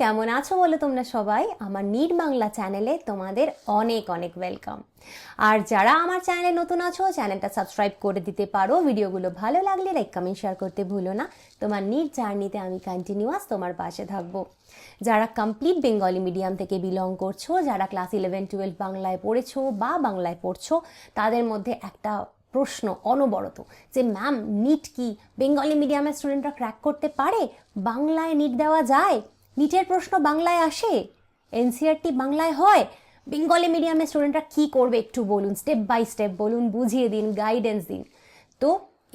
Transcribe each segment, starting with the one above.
কেমন আছো বলো তোমরা সবাই? আমার নিট বাংলা চ্যানেলে তোমাদের অনেক অনেক ওয়েলকাম। আর যারা আমার চ্যানেলে নতুন আছো, চ্যানেলটা সাবস্ক্রাইব করে দিতে পারো। ভিডিওগুলো ভালো লাগলে লাইক কমেন্ট শেয়ার করতে ভুলো না। তোমার নিট জার্নিতে আমি কন্টিনিউয়াস তোমার পাশে থাকবো। যারা কমপ্লিট বেঙ্গলি মিডিয়াম থেকে বিলং করছো, যারা ক্লাস 11-12 বাংলায় পড়েছো বা বাংলায় পড়ছো, তাদের মধ্যে একটা প্রশ্ন অনবরত যে ম্যাম, নিট কি বেঙ্গলি মিডিয়ামের স্টুডেন্টরা ক্র্যাক করতে পারে? বাংলায় নিট দেওয়া যায়? নিটের প্রশ্ন বাংলায় আসে? এনসিআরটি বাংলায় হয়? বেঙ্গলি মিডিয়ামের স্টুডেন্টরা কি করবে একটু বলুন, স্টেপ বাই স্টেপ বলুন, বুঝিয়ে দিন, গাইডেন্স দিন। তো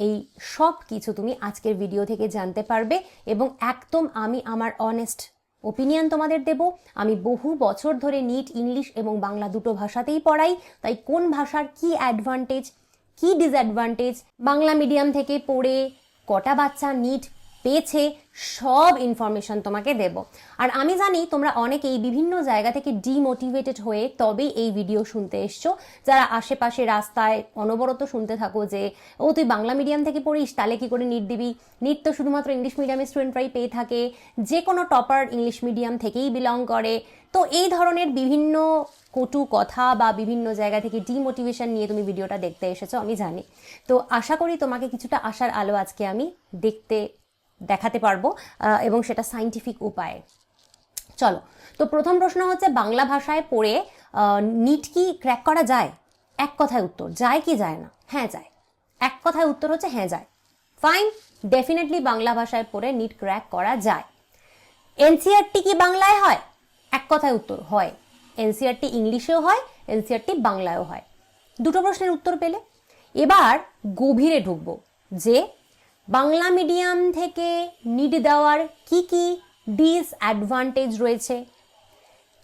এই সব কিছু তুমি আজকের ভিডিও থেকে জানতে পারবে এবং একদম আমি আমার অনেস্ট ওপিনিয়ন তোমাদের দেব। আমি বহু বছর ধরে নিট ইংলিশ এবং বাংলা দুটো ভাষাতেই পড়াই, তাই কোন ভাষার কি অ্যাডভান্টেজ কি ডিসঅ্যাডভান্টেজ, বাংলা মিডিয়াম থেকে পড়ে কটা বাচ্চা নিট পেয়েছে, সব ইনফরমেশন তোমাকে দেব। আর আমি জানি তোমরা অনেকেই বিভিন্ন জায়গা থেকে ডিমোটিভেটেড হয়ে তবেই এই ভিডিও শুনতে এসছো। যারা আশেপাশে রাস্তায় অনবরত শুনতে থাকো যে ও তুই বাংলা মিডিয়াম থেকে পড়িস, তাহলে কি করে নিট দিবি? নিট তো শুধুমাত্র ইংলিশ মিডিয়ামের স্টুডেন্টরাই পেয়ে থাকে, যে কোনো টপার ইংলিশ মিডিয়াম থেকেই বিলং করে। তো এই ধরনের বিভিন্ন কটু কথা বা বিভিন্ন জায়গা থেকে ডিমোটিভেশন নিয়ে তুমি ভিডিওটা দেখতে এসেছো, আমি জানি। তো আশা করি তোমাকে কিছুটা আশার আলো আজকে আমি দেখাতে পারবো, এবং সেটা সাইন্টিফিক উপায়ে। চলো, তো প্রথম প্রশ্ন হচ্ছে, বাংলা ভাষায় পড়ে নিট কি ক্র্যাক করা যায়? এক কথায় উত্তর, যায় কি যায় না? হ্যাঁ যায়। এক কথায় উত্তর হচ্ছে হ্যাঁ যায়। ফাইন, ডেফিনেটলি বাংলা ভাষায় পড়ে নিট ক্র্যাক করা যায়। এনসিআরটি কি বাংলায় হয়? এক কথায় উত্তর, হয়। এনসিআরটি ইংলিশেও হয়, এনসিআরটি বাংলায়ও হয়। দুটো প্রশ্নের উত্তর পেলে এবার গভীরে ঢুকবো যে বাংলা মিডিয়াম থেকে নিট দেওয়ার কি কি ডিসঅ্যাডভান্টেজ রয়েছে,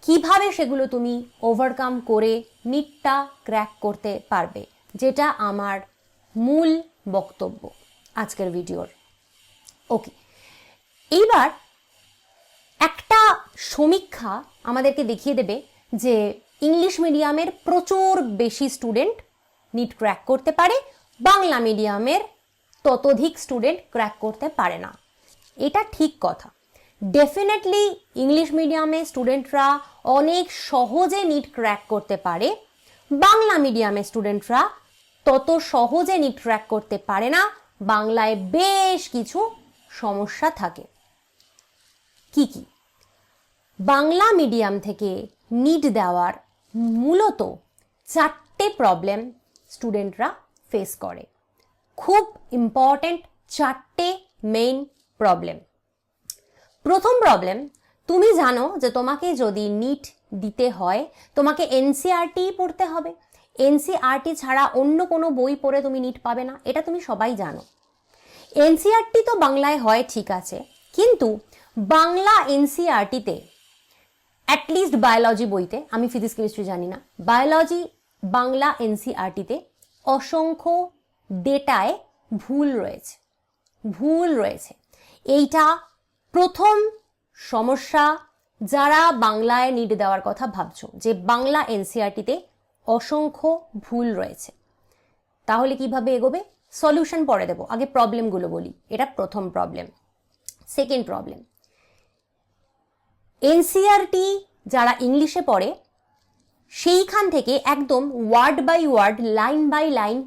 কিভাবে সেগুলো তুমি ওভারকাম করে নিটটা ক্র্যাক করতে পারবে, যেটা আমার মূল বক্তব্য আজকের ভিডিওর। ওকে, এইবার একটা সমীক্ষা আমাদেরকে দেখিয়ে দেবে যে ইংলিশ মিডিয়ামের প্রচুর বেশি স্টুডেন্ট নিট ক্র্যাক করতে পারে, বাংলা মিডিয়ামের ততোধিক স্টুডেন্ট ক্র্যাক করতে পারে না। এটা ঠিক কথা। ডেফিনেটলি ইংলিশ মিডিয়ামের স্টুডেন্টরা অনেক সহজে নিট ক্র্যাক করতে পারে, বাংলা মিডিয়ামের স্টুডেন্টরা তত সহজে নিট ক্র্যাক করতে পারে না। বাংলায় বেশ কিছু সমস্যা থাকে। কি কি? বাংলা মিডিয়াম থেকে নিট দেওয়ার মূলত 4টে প্রবলেম স্টুডেন্টরা ফেস করে। খুব ইম্পর্টেন্ট 4টে মেইন প্রবলেম। প্রথম প্রবলেম, তুমি জানো যে তোমাকে যদি নিট দিতে হয় তোমাকে এনসিআরটি পড়তে হবে। এনসিআরটি ছাড়া অন্য কোনো বই পড়ে তুমি নিট পাবে না, এটা তুমি সবাই জানো। এনসিআরটি তো বাংলায় হয় ঠিক আছে, কিন্তু বাংলা এনসিআরটিতে অ্যাটলিস্ট বায়োলজি বইতে, আমি ফিজিক্স কেমিস্ট্রি জানি না, বায়োলজি বাংলা এনসিআরটিতে অসংখ্য ডেটায় ভুল রয়েছে। এইটা প্রথম সমস্যা। যারা বাংলায় নিট দেওয়ার কথা ভাবছো যে বাংলা এনসিআরটিতে অসংখ্য ভুল রয়েছে, তাহলে কিভাবে এগোবে? সলিউশন পরে দেবো, আগে প্রবলেমগুলো বলি। এটা প্রথম প্রবলেম। সেকেন্ড প্রবলেম, এনসিআরটি যারা ইংলিশে পড়ে সেইখান থেকে একদম word by word, line by line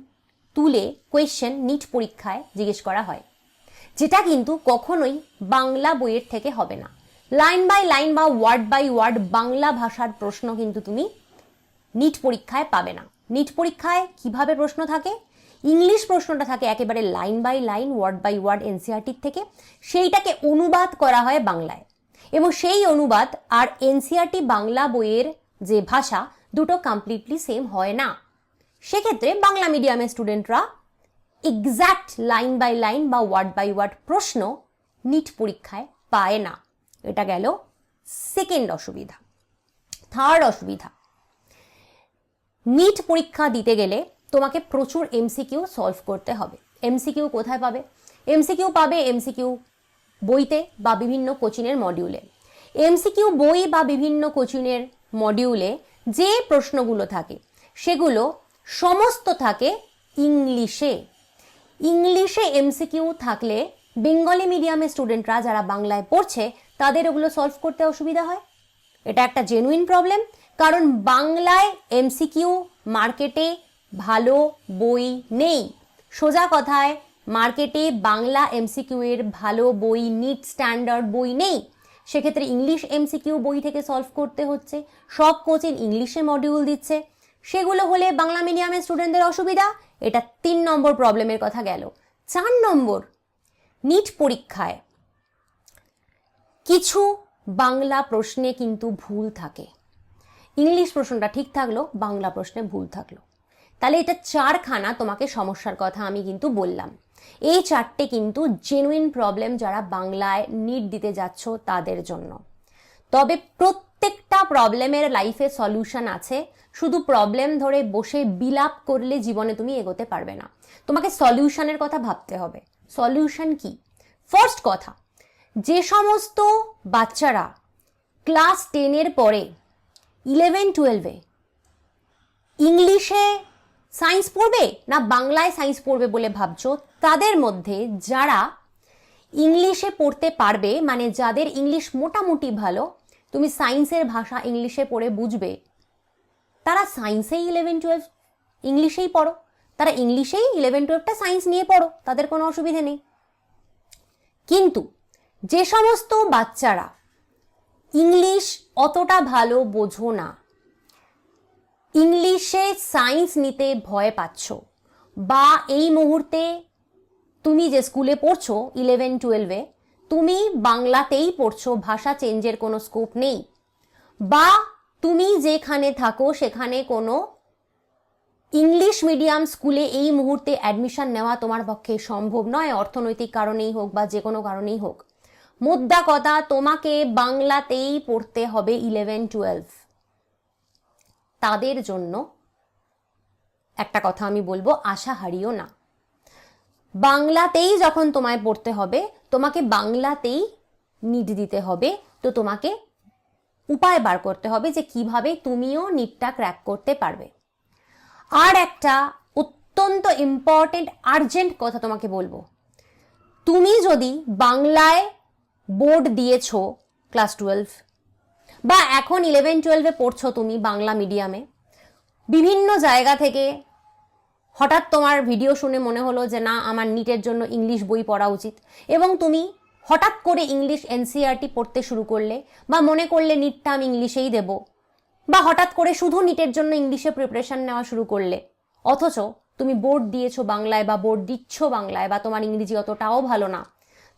তুলে কোয়েশ্চেন নিট পরীক্ষায় জিজ্ঞেস করা হয়, যেটা কিন্তু কখনোই বাংলা বইয়ের থেকে হবে না। লাইন বাই লাইন বা ওয়ার্ড বাই ওয়ার্ড বাংলা ভাষার প্রশ্ন কিন্তু তুমি নিট পরীক্ষায় পাবে না। নিট পরীক্ষায় কিভাবে প্রশ্ন থাকে? ইংলিশ প্রশ্নটা থাকে একেবারে line by line, word by word এনসিআরটির থেকে, সেইটাকে অনুবাদ করা হয় বাংলায়, এবং সেই অনুবাদ আর এনসিআরটি বাংলা বইয়ের যে ভাষা, দুটো কমপ্লিটলি সেম হয় না। সেক্ষেত্রে বাংলা মিডিয়ামের স্টুডেন্টরা এক্স্যাক্ট লাইন বাই লাইন বা ওয়ার্ড বাই ওয়ার্ড প্রশ্ন নিট পরীক্ষায় পায় না। এটা গেল সেকেন্ড অসুবিধা। থার্ড অসুবিধা, নিট পরীক্ষা দিতে গেলে তোমাকে প্রচুর এমসিকিউ সলভ করতে হবে। এমসিকিউ কোথায় পাবে? এমসিকিউ পাবে এমসিকিউ বইতে বা বিভিন্ন কোচিংয়ের মডিউলে। এমসিকিউ বই বা বিভিন্ন কোচিংয়ের মডিউলে যে প্রশ্নগুলো থাকে সেগুলো সমস্ত থাকে ইংলিশে। ইংলিশে এমসিকিউ থাকলে বেঙ্গলি মিডিয়ামের স্টুডেন্টরা যারা বাংলায় পড়ছে তাদের ওগুলো সলভ করতে অসুবিধা হয়। এটা একটা জেনুইন প্রবলেম, কারণ বাংলায় এমসিকিউ মার্কেটে ভালো বই নেই। সোজা কথায় মার্কেটে বাংলা এমসিকিউ এর ভালো বই, নিট স্ট্যান্ডার্ড বই নেই। সেক্ষেত্রে ইংলিশ এমসিকিউ বই থেকে সলভ করতে হচ্ছে। সব কোচিং ইংলিশে মডিউল দিচ্ছে, সেগুলো হলে বাংলা মিডিয়ামের স্টুডেন্টদের অসুবিধা। এটা 3 নম্বর প্রবলেমের কথা গেল। 4 নম্বর, নিট পরীক্ষায় কিছু বাংলা প্রশ্নে কিন্তু ভুল থাকে। ইংলিশ প্রশ্নটা ঠিক থাকলো, বাংলা প্রশ্নে ভুল থাকলো। তাহলে এটা 4খানা তোমাকে সমস্যার কথা আমি কিন্তু বললাম। এই 4টে কিন্তু জেনুইন প্রবলেম যারা বাংলায় নিট দিতে যাচ্ছ তাদের জন্য। তবে প্রত্যেকটা প্রবলেমের লাইফে সলিউশন আছে। শুধু প্রবলেম ধরে বসে বিলাপ করলে জীবনে তুমি এগোতে পারবে না, তোমাকে সলিউশনের কথা ভাবতে হবে। সলিউশন কি? ফার্স্ট কথা, যে সমস্ত বাচ্চারা ক্লাস 10-এর পরে 11-12-এ ইংলিশে সায়েন্স পড়বে না বাংলায় সায়েন্স পড়বে বলে ভাবছো, তাদের মধ্যে যারা ইংলিশে পড়তে পারবে, মানে যাদের ইংলিশ মোটামুটি ভালো, তুমি সায়েন্সের ভাষা ইংলিশে পড়ে বুঝবে, তারা সায়েন্সেই 11-12 ইংলিশেই পড়ো, তারা ইংলিশেই 11-12টা সায়েন্স নিয়ে পড়ো, তাদের কোনো অসুবিধে নেই। কিন্তু যে সমস্ত বাচ্চারা ইংলিশ অতটা ভালো বোঝো না, ইংলিশে সায়েন্স নিতে ভয় পাচ্ছ, বা এই মুহূর্তে তুমি যে স্কুলে পড়ছো 11-12-এ তুমি বাংলাতেই পড়ছো, ভাষা চেঞ্জের কোনো স্কোপ নেই, বা তুমি যেখানে থাকো সেখানে কোনো ইংলিশ মিডিয়াম স্কুলে এই মুহূর্তে অ্যাডমিশন নেওয়া তোমার পক্ষে সম্ভব নয়, অর্থনৈতিক কারণেই হোক বা যে কোনো কারণেই হোক, মুদ্রা কথা তোমাকে বাংলাতেই পড়তে হবে 11-12। তাদের জন্য একটা কথা আমি বলবো, আশা হারিও না। বাংলাতেই যখন তোমায় পড়তে হবে, তোমাকে বাংলাতেই নিট দিতে হবে, তো তোমাকে উপায় বার করতে হবে যে কিভাবে তুমিও নিটটা ক্র্যাক করতে পারবে। আর একটা অত্যন্ত ইম্পর্টেন্ট আর্জেন্ট কথা তোমাকে বলবো, তুমি যদি বাংলায় বোর্ড দিয়েছো ক্লাস 12 বা এখন 11-12-এ পড়ছো তুমি বাংলা মিডিয়ামে, বিভিন্ন জায়গা থেকে হঠাৎ তোমার ভিডিও শুনে মনে হলো যে না আমার নিটের জন্য ইংলিশ বই পড়া উচিত, এবং তুমি হঠাৎ করে ইংলিশ এনসিইআরটি পড়তে শুরু করলে, বা মনে করলে নিটটা আমি ইংলিশেই দেব, বা হঠাৎ করে শুধু নিটের জন্য ইংলিশে প্রিপারেশন নেওয়া শুরু করলে, অথচ তুমি বোর্ড দিয়েছো বাংলায় বা বোর্ড দিচ্ছ বাংলায়, বা তোমার ইংরেজি অতটাও ভালো না,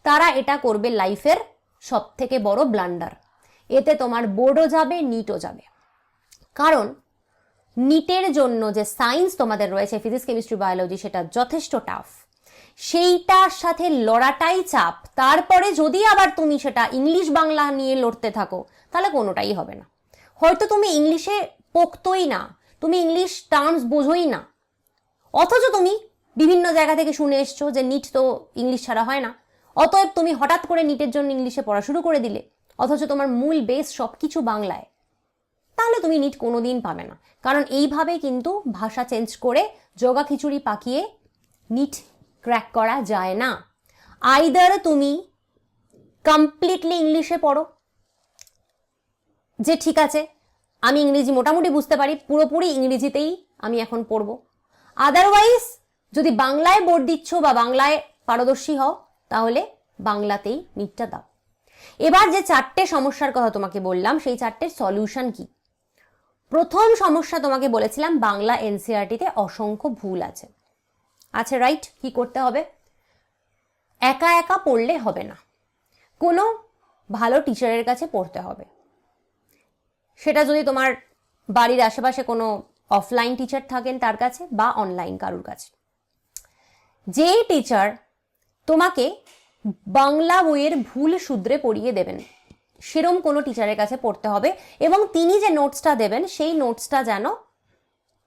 তারা এটা করবে লাইফের সব থেকে বড় ব্লান্ডার। এতে তোমার বোর্ডও যাবে, নিটও যাবে। কারণ নিটের জন্য যে সায়েন্স তোমাদের রয়েছে, ফিজিক্স, কেমিস্ট্রি, বায়োলজি, সেটা যথেষ্ট টাফ, সেইটার সাথে লড়াটাই চাপ। তারপরে যদি আবার তুমি সেটা ইংলিশ বাংলা নিয়ে লড়তে থাকো, তাহলে কোনোটাই হবে না। হয়তো তুমি ইংলিশে পোক্তই না, তুমি ইংলিশ টার্মস বোঝোই না, অথচ তুমি বিভিন্ন জায়গা থেকে শুনে এসছো যে নিট তো ইংলিশ ছাড়া হয় না, অতএব তুমি হঠাৎ করে নিটের জন্য ইংলিশে পড়া শুরু করে দিলে, অথচ তোমার মূল বেস সবকিছু বাংলায়, তাহলে তুমি নিট কোনোদিন পাবে না। কারণ এইভাবে কিন্তু ভাষা চেঞ্জ করে জগা খিচুড়ি পাকিয়ে নিট ক্র্যাক করা যায় না। আইদার তুমি কমপ্লিটলি ইংলিশে পড়ো, যে ঠিক আছে আমি ইংরেজি মোটামুটি বুঝতে পারি, পুরোপুরি ইংরেজিতেই আমি এখন পড়বো। আদারওয়াইজ যদি বাংলায় বোর্ড দিচ্ছ বা বাংলায় পারদর্শী হও, তাহলে বাংলাতেই নিটটা দাও। এবার যে 4টে সমস্যার কথা তোমাকে বললাম, সেই 4টের সলিউশন কি? প্রথম সমস্যা তোমাকে বলেছিলাম বাংলা এনসিইআরটিতে অসংখ্য ভুল আছে। আচ্ছা রাইট, কি করতে হবে? একা একা পড়লে হবে না, কোনো ভালো টিচারের কাছে পড়তে হবে। সেটা যদি তোমার বাড়ির আশেপাশে কোনো অফলাইন টিচার থাকেন তার কাছে, বা অনলাইন কারুর কাছে, যেই টিচার তোমাকে বাংলা বইয়ের ভুল শুধরে পড়িয়ে দেবেন, সেরম কোনো টিচারের কাছে পড়তে হবে। এবং তিনি যে নোটসটা দেবেন সেই নোটসটা যেন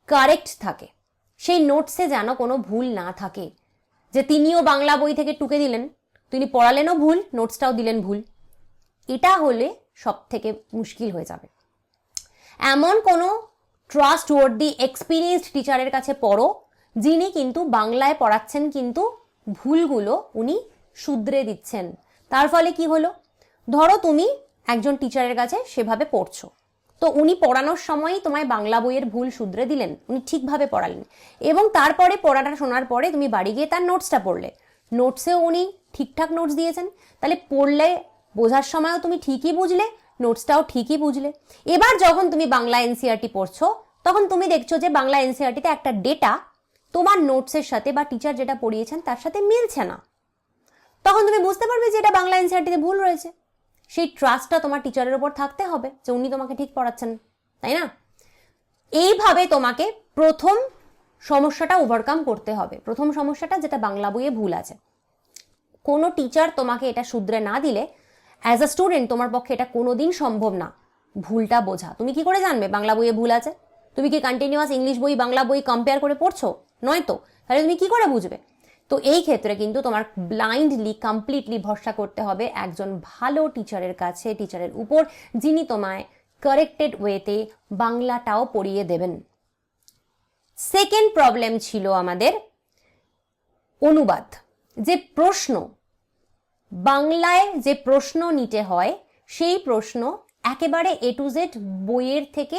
কারেক্ট থাকে, সেই নোটসে যেন কোনো ভুল না থাকে, যে তিনিও বাংলা বই থেকে টুকে দিলেন, তিনি পড়ালেনও ভুল, নোটসটাও দিলেন ভুল। এটা হলে সব থেকে মুশকিল হয়ে যাবে। এমন কোনো ট্রাস্ট ওয়ার্দি এক্সপিরিয়েন্সড টিচারের কাছে পড়ো, যিনি কিন্তু বাংলায় পড়াচ্ছেন কিন্তু ভুলগুলো উনি শুধরে দিচ্ছেন। তার ফলে কি হলো, ধরো তুমি একজন টিচারের কাছে সেভাবে পড়ছো, তো উনি পড়ানোর সময়ই তোমায় বাংলা বইয়ের ভুল শুধরে দিলেন, উনি ঠিকভাবে পড়ালেন, এবং তারপরে পড়াটা শোনার পরে তুমি বাড়ি গিয়ে তার নোটসটা পড়লে, নোটসেও উনি ঠিকঠাক নোটস দিয়েছেন, তাহলে পড়লে বোঝার সময়ও তুমি ঠিকই বুঝলে, নোটসটাও ঠিকই বুঝলে। এবার যখন তুমি বাংলা এনসিইআরটি পড়ছো, তখন তুমি দেখছো যে বাংলা এনসিইআরটিতে একটা ডেটা তোমার নোটসের সাথে বা টিচার যেটা পড়িয়েছেন তার সাথে মিলছে না, তখন তুমি বুঝতে পারবে যে এটা বাংলা এনসিইআরটিতে ভুল রয়েছে। সেই ট্রাস্টটা তোমার টিচারের উপর থাকতে হবে যে উনি তোমাকে ঠিক পড়াচ্ছেন, তাই না? এইভাবে তোমাকে প্রথম সমস্যাটা ওভারকাম করতে হবে। প্রথম সমস্যাটা যেটা বাংলা বইয়ে ভুল আছে, কোনো টিচার তোমাকে এটা শুধরে না দিলে অ্যাজ আ স্টুডেন্ট তোমার পক্ষে এটা কোনোদিন সম্ভব না ভুলটা বোঝা। তুমি কি করে জানবে বাংলা বইয়ে ভুল আছে? তুমি কি কন্টিনিউয়াস ইংলিশ বই বাংলা বই কম্পেয়ার করে পড়ছো? নয় তো, তাহলে তুমি কি করে বুঝবে? তো এই ক্ষেত্রে কিন্তু তোমার ব্লাইন্ডলি কমপ্লিটলি ভরসা করতে হবে একজন ভালো টিচারের কাছে, টিচারের উপর, যিনি তোমায় কারেক্টেড ওয়েতে বাংলাটাও পড়িয়ে দেবেন। সেকেন্ড প্রবলেম ছিল আমাদের অনুবাদ। যে প্রশ্ন বাংলায় যে প্রশ্ন নিতে হয়, সেই প্রশ্ন একেবারে এ টু জেড বইয়ের থেকে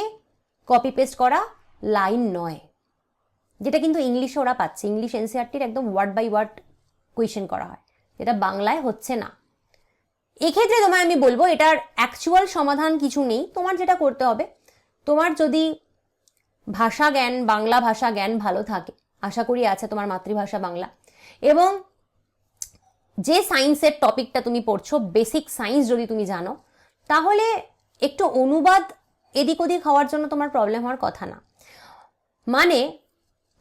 কপি পেস্ট করা লাইন নয়, যেটা কিন্তু ইংলিশে ওরা পাচ্ছে। ইংলিশ এনসিইআরটির একদম ওয়ার্ড বাই ওয়ার্ড কোয়েশ্চেন করা হয়, যেটা বাংলায় হচ্ছে না। এক্ষেত্রে তোমায় আমি বলবো এটার অ্যাকচুয়াল সমাধান কিছু নেই। তোমার যেটা করতে হবে, তোমার যদি ভাষা জ্ঞান, বাংলা ভাষা জ্ঞান ভালো থাকে, আশা করি আছে, তোমার মাতৃভাষা বাংলা, এবং যে সায়েন্সের টপিকটা তুমি পড়ছো, বেসিক সায়েন্স যদি তুমি জানো, তাহলে একটু অনুবাদ এদিক ওদিক হওয়ার জন্য তোমার প্রবলেম হওয়ার কথা না। মানে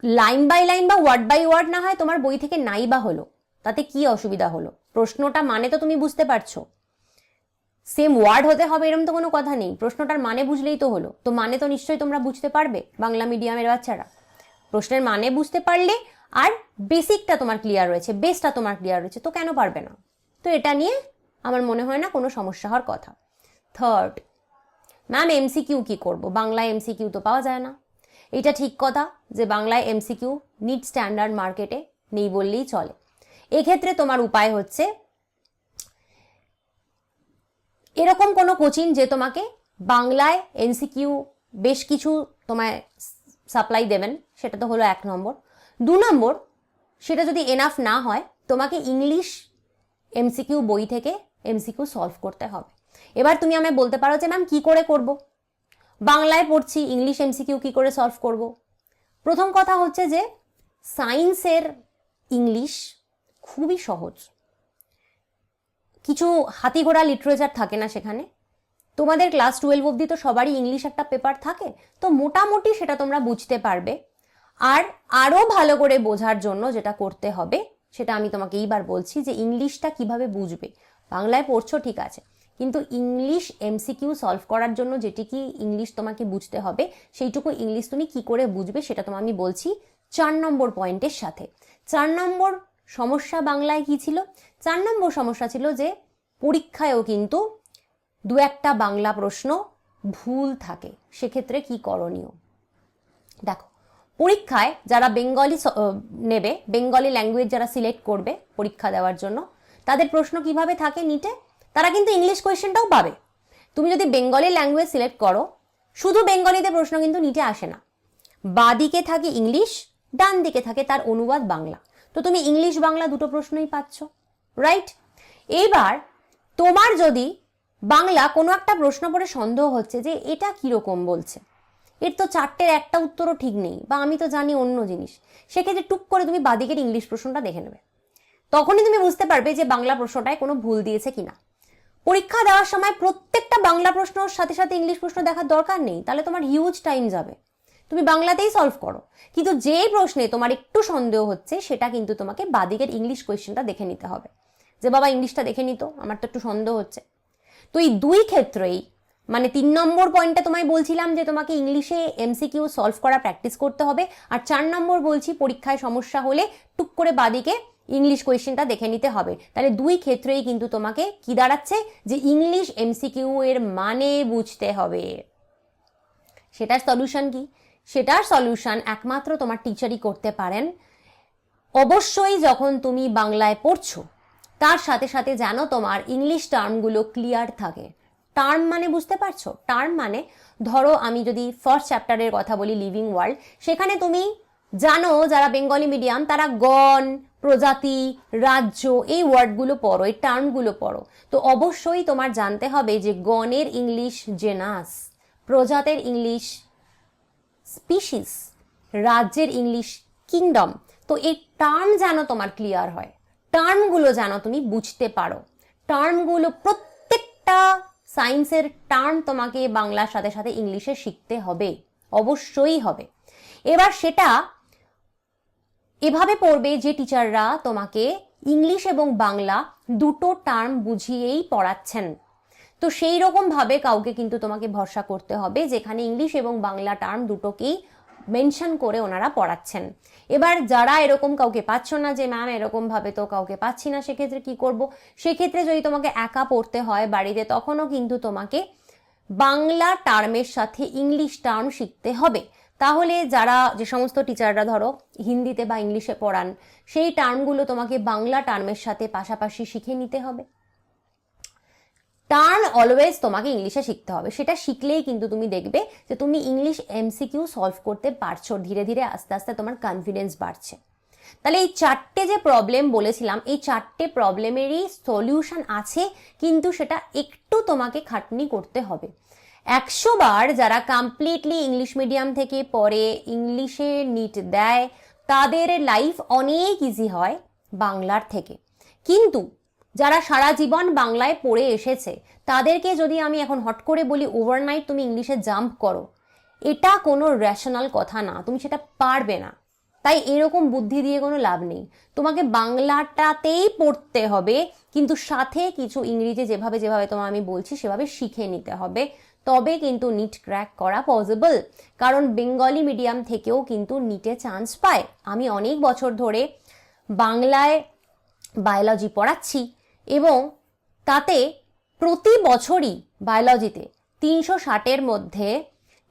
লাইন বাই লাইন বা ওয়ার্ড বাই ওয়ার্ড না হয় তোমার বই থেকে নাই বা হলো, তাতে কি অসুবিধা হলো? প্রশ্নটা মানে তো তুমি বুঝতে পারছো, সেম ওয়ার্ড হতে হবে এরকম তো কোনো কথা নেই, প্রশ্নটার মানে বুঝলেই তো হলো। তো মানে তো নিশ্চয়ই তোমরা বুঝতে পারবে বাংলা মিডিয়ামের বাচ্চারা। প্রশ্নের মানে বুঝতে পারলে আর বেসিকটা তোমার ক্লিয়ার রয়েছে, বেসটা তোমার ক্লিয়ার রয়েছে, তো কেন পারবে না? তো এটা নিয়ে আমার মনে হয় না কোনো সমস্যা হওয়ার কথা। থার্ড, ম্যাম এমসিকিউ কি করব? বাংলায় এমসিকিউ তো পাওয়া যায় না। এটা ঠিক কথা যে বাংলায় এমসিকিউ নিট স্ট্যান্ডার্ড মার্কেটে নেই বললেই চলে। এক্ষেত্রে তোমার উপায় হচ্ছে এরকম কোনো কোচিং যে তোমাকে বাংলায় এমসিকিউ বেশ কিছু তোমায় সাপ্লাই দেবেন, সেটা তো হলো 1 নম্বর। 2 নম্বর, সেটা যদি এনাফ না হয়, তোমাকে ইংলিশ এমসিকিউ বই থেকে এমসিকিউ সলভ করতে হবে। এবার তুমি আমায় বলতে পারো যে ম্যাম কি করে করব, বাংলায় পড়ছি, ইংলিশ এমসিকিউ কি করে সলভ করব? প্রথম কথা হচ্ছে যে সায়েন্সের ইংলিশ খুবই সহজ, কিছু হাতি ঘোড়া লিটারেচার থাকে না সেখানে। তোমাদের ক্লাস 12 অবধি তো সবারই ইংলিশ একটা পেপার থাকে, তো মোটামুটি সেটা তোমরা বুঝতে পারবে। আর আরো ভালো করে বোঝার জন্য যেটা করতে হবে, সেটা আমি তোমাকে এইবার বলছি যে ইংলিশটা কিভাবে বুঝবে। বাংলায় পড়ছো ঠিক আছে, কিন্তু ইংলিশ এমসিকিউ সলভ করার জন্য যেটিকি ইংলিশ তোমাকে বুঝতে হবে, সেইটুকু ইংলিশ তুমি কি করে বুঝবে সেটা তোমায় আমি বলছি 4 নম্বর পয়েন্টের সাথে। 4 নম্বর সমস্যা বাংলায় কি ছিল? 4 নম্বর সমস্যা ছিল যে পরীক্ষায়ও কিন্তু 2-1টা বাংলা প্রশ্ন ভুল থাকে। সেক্ষেত্রে কি করণীয়? দেখো, পরীক্ষায় যারা বেঙ্গলি নেবে, বেঙ্গলি ল্যাঙ্গুয়েজ যারা সিলেক্ট করবে পরীক্ষা দেওয়ার জন্য, তাদের প্রশ্ন কিভাবে থাকে নিটে, তারা কিন্তু ইংলিশ কোয়েশ্চেনটাও পাবে। তুমি যদি বেঙ্গলি ল্যাঙ্গুয়েজ সিলেক্ট করো, শুধু বেঙ্গলিতে প্রশ্ন কিন্তু নিটে আসে না, বাদিকে থাকে ইংলিশ, ডান দিকে থাকে তার অনুবাদ বাংলা। তো তুমি ইংলিশ বাংলা দুটো প্রশ্নই পাচ্ছ, রাইট? এইবার তোমার যদি বাংলা কোনো একটা প্রশ্ন পড়ে সন্দেহ হচ্ছে যে এটা কিরকম বলছে, এর তো 4টের একটা উত্তরও ঠিক নেই, বা আমি তো জানি অন্য জিনিস, সেক্ষেত্রে টুক করে তুমি বাদিকের ইংলিশ প্রশ্নটা দেখে নেবে। তখনই তুমি বুঝতে পারবে যে বাংলা প্রশ্নটায় কোনো ভুল দিয়েছে কিনা। পরীক্ষা দেওয়ার সময় প্রত্যেকটা বাংলা প্রশ্নের সাথে সাথে ইংলিশ প্রশ্ন দেখার দরকার নেই, তাহলে তোমার হিউজ টাইম যাবে। তুমি বাংলাতেই সলভ করো, কিন্তু যেই প্রশ্নে তোমার একটু সন্দেহ হচ্ছে সেটা কিন্তু তোমাকে বাদিকের ইংলিশ কোয়েশ্চেনটা দেখে নিতে হবে, যে বাবা ইংলিশটা দেখে নিত, আমার তো একটু সন্দেহ হচ্ছে। তো এই দুই ক্ষেত্রেই, মানে 3 নম্বর পয়েন্টটা তোমায় বলছিলাম যে তোমাকে ইংলিশে এমসিকিউ সলভ করা প্র্যাকটিস করতে হবে, আর 4 নম্বর বলছি পরীক্ষায় সমস্যা হলে টুক করে বাদিকে ইংলিশ কোয়েশ্চেনটা দেখে নিতে হবে। তাহলে দুই ক্ষেত্রেই কিন্তু তোমাকে কি দাঁড়াচ্ছে, যে ইংলিশ এমসিকিউ এর মানে বুঝতে হবে। সেটার সলিউশন কি? সেটার সলিউশন একমাত্র তোমার টিচারই করতে পারেন। অবশ্যই যখন তুমি বাংলায় পড়ছো, তার সাথে সাথে যেন তোমার ইংলিশ টার্মগুলো ক্লিয়ার থাকে। টার্ম মানে বুঝতে পারছো? টার্ম মানে ধরো আমি যদি ফার্স্ট চ্যাপ্টারের কথা বলি লিভিং ওয়ার্ল্ড, সেখানে তুমি জানো যারা বেঙ্গলি মিডিয়াম তারা গণ, প্রজাতি, রাজ্য এই ওয়ার্ডগুলো পড়ো, এই টার্মগুলো পড়ো। তো অবশ্যই তোমার জানতে হবে যে গণের ইংলিশ জেনাস, প্রজাতের ইংলিশ স্পিসিস, রাজ্যের ইংলিশ কিংডম। তো এই টার্ম যেন তোমার ক্লিয়ার হয়, টার্মগুলো যেন তুমি বুঝতে পারো। টার্মগুলো প্রত্যেকটা সায়েন্সের টার্ম তোমাকে বাংলার সাথে সাথে ইংলিশে শিখতে হবে, অবশ্যই হবে। এবার সেটা এভাবে পড়বে যে টিচাররা তোমাকে ইংলিশ এবং বাংলা দুটো টার্ম বুঝিয়েই পড়াচ্ছেন। তো সেই রকম ভাবে কাউকে কিন্তু তোমাকে ভরসা করতে হবে যেখানে ইংলিশ এবং বাংলা টার্ম দুটোকেই মেনশন করে ওনারা পড়াচ্ছেন। এবার যারা এরকম কাউকে পাচ্ছ না যে ম্যাম এরকম ভাবে তো কাউকে পাচ্ছি না, সেক্ষেত্রে কি করব? সেক্ষেত্রে যদি তোমাকে একা পড়তে হয় বাড়িতে, তখনও কিন্তু তোমাকে বাংলা টার্মের সাথে ইংলিশ টার্ম শিখতে হবে। তাহলে যারা যে সমস্ত টিচাররা ধরো হিন্দিতে বা ইংলিশে পড়ান, সেই টার্মগুলো তোমাকে বাংলা টার্মের সাথে পাশাপাশি শিখে নিতে হবে। টার্ম অলওয়েজ তোমাকে ইংলিশে শিখতে হবে, সেটা শিখলেই কিন্তু তুমি দেখবে যে তুমি ইংলিশ এমসিকিউ সলভ করতে পারছো, ধীরে ধীরে আস্তে আস্তে তোমার কনফিডেন্স বাড়ছে। তাহলে এই চারটে যে প্রবলেম বলেছিলাম, এই চারটে প্রবলেমেরই সলিউশন আছে, কিন্তু সেটা একটু তোমাকে খাটনি করতে হবে। 100 বার যারা কমপ্লিটলি ইংলিশ মিডিয়াম থেকে পড়ে, ইংলিশে নিট দেয়, তাদের লাইফ অনেক ইজি হয় বাংলার থেকে। কিন্তু যারা সারা জীবন বাংলায় পড়ে এসেছে তাদেরকে যদি আমি এখন হট করে বলি ওভারনাইট তুমি ইংলিশে জাম্প করো, এটা কোনো রেশনাল কথা না, তুমি সেটা পারবে না। তাই এরকম বুদ্ধি দিয়ে কোনো লাভ নেই। তোমাকে বাংলাটাতেই পড়তে হবে, কিন্তু সাথে কিছু ইংরেজি যেভাবে যেভাবে তোমার আমি বলছি সেভাবে শিখে নিতে হবে, তবে কিন্তু নিট ক্র্যাক করা পসিবল। কারণ বেঙ্গলি মিডিয়াম থেকেও কিন্তু নিটে চান্স পায়। আমি অনেক বছর ধরে বাংলায় বায়োলজি পড়াচ্ছি এবং তাতে প্রতি বছরই বায়োলজিতে 360-এর মধ্যে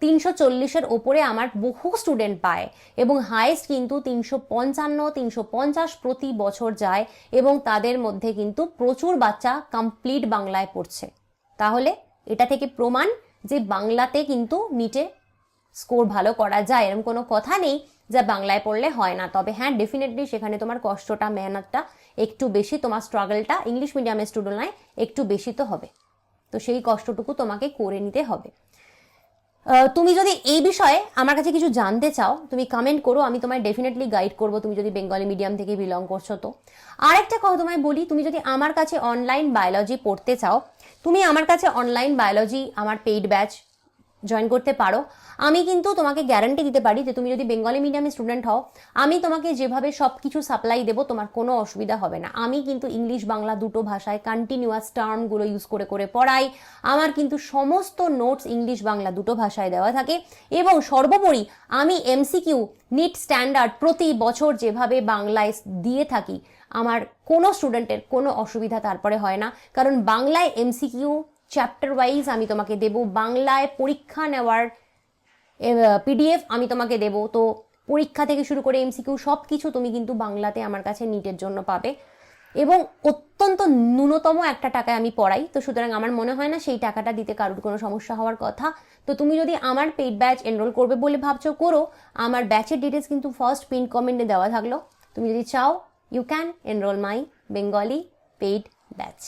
340-এর ওপরে আমার বহু স্টুডেন্ট পায় এবং হাইয়েস্ট কিন্তু 355-350 প্রতি বছর যায়, এবং তাদের মধ্যে কিন্তু প্রচুর বাচ্চা কমপ্লিট বাংলায় পড়ছে। তাহলে এটা থেকে প্রমাণ যে বাংলাতে কিন্তু নিটে স্কোর ভালো করা যায়, এরকম কোনো কথা নেই যা বাংলায় পড়লে হয় না। তবে হ্যাঁ, ডেফিনেটলি সেখানে তোমার কষ্টটা, মেহনতটা একটু বেশি, তোমার স্ট্রাগলটা ইংলিশ মিডিয়ামের স্টুডেন্টরাই একটু বেশি তো হবে। তো সেই কষ্টটুকু তোমাকে করে নিতে হবে। তুমি যদি এই বিষয়ে আমার কাছে কিছু জানতে চাও তুমি কমেন্ট করো, আমি তোমায় ডেফিনেটলি গাইড করবো, তুমি যদি বেঙ্গলি মিডিয়াম থেকে বিলং করছো তো। আর একটা কথা তোমায় বলি, তুমি যদি আমার কাছে অনলাইন বায়োলজি পড়তে চাও, তুমি আমার কাছে অনলাইন বায়োলজি আমার পেইড ব্যাচ জয়েন করতে পারো। আমি কিন্তু তোমাকে গ্যারান্টি দিতে পারি যে তুমি যদি বেঙ্গলি মিডিয়ামের স্টুডেন্ট হও, আমি তোমাকে যেভাবে সব কিছু সাপ্লাই দেবো তোমার কোনো অসুবিধা হবে না। আমি কিন্তু ইংলিশ বাংলা দুটো ভাষায় কন্টিনিউয়াস টার্মগুলো ইউজ করে করে পড়াই। আমার কিন্তু সমস্ত নোটস ইংলিশ বাংলা দুটো ভাষায় দেওয়া থাকে, এবং সর্বোপরি আমি এমসিকিউ নিট স্ট্যান্ডার্ড প্রতি বছর যেভাবে বাংলায় দিয়ে থাকি, আমার কোনো স্টুডেন্টের কোনো অসুবিধা তারপরে হয় না। কারণ বাংলায় এমসিকিউ চ্যাপ্টার ওয়াইজ আমি তোমাকে দেব, বাংলায় পরীক্ষা নেওয়ার পিডিএফ আমি তোমাকে দেব। তো পরীক্ষা থেকে শুরু করে এমসিকিউ সব কিছু তুমি কিন্তু বাংলাতে আমার কাছে নিটের জন্য পাবে, এবং অত্যন্ত ন্যূনতম একটা টাকায় আমি পড়াই। তো সুতরাং আমার মনে হয় না সেই টাকাটা দিতে কারোর কোনো সমস্যা হওয়ার কথা। তো তুমি যদি আমার পেইড ব্যাচ এনরোল করবে বলে ভাবছো, করো। আমার ব্যাচের ডিটেলস কিন্তু ফার্স্ট পিন কমেন্টে দেওয়া থাকলো। তুমি যদি চাও, you can enrol my Bengali paid batch.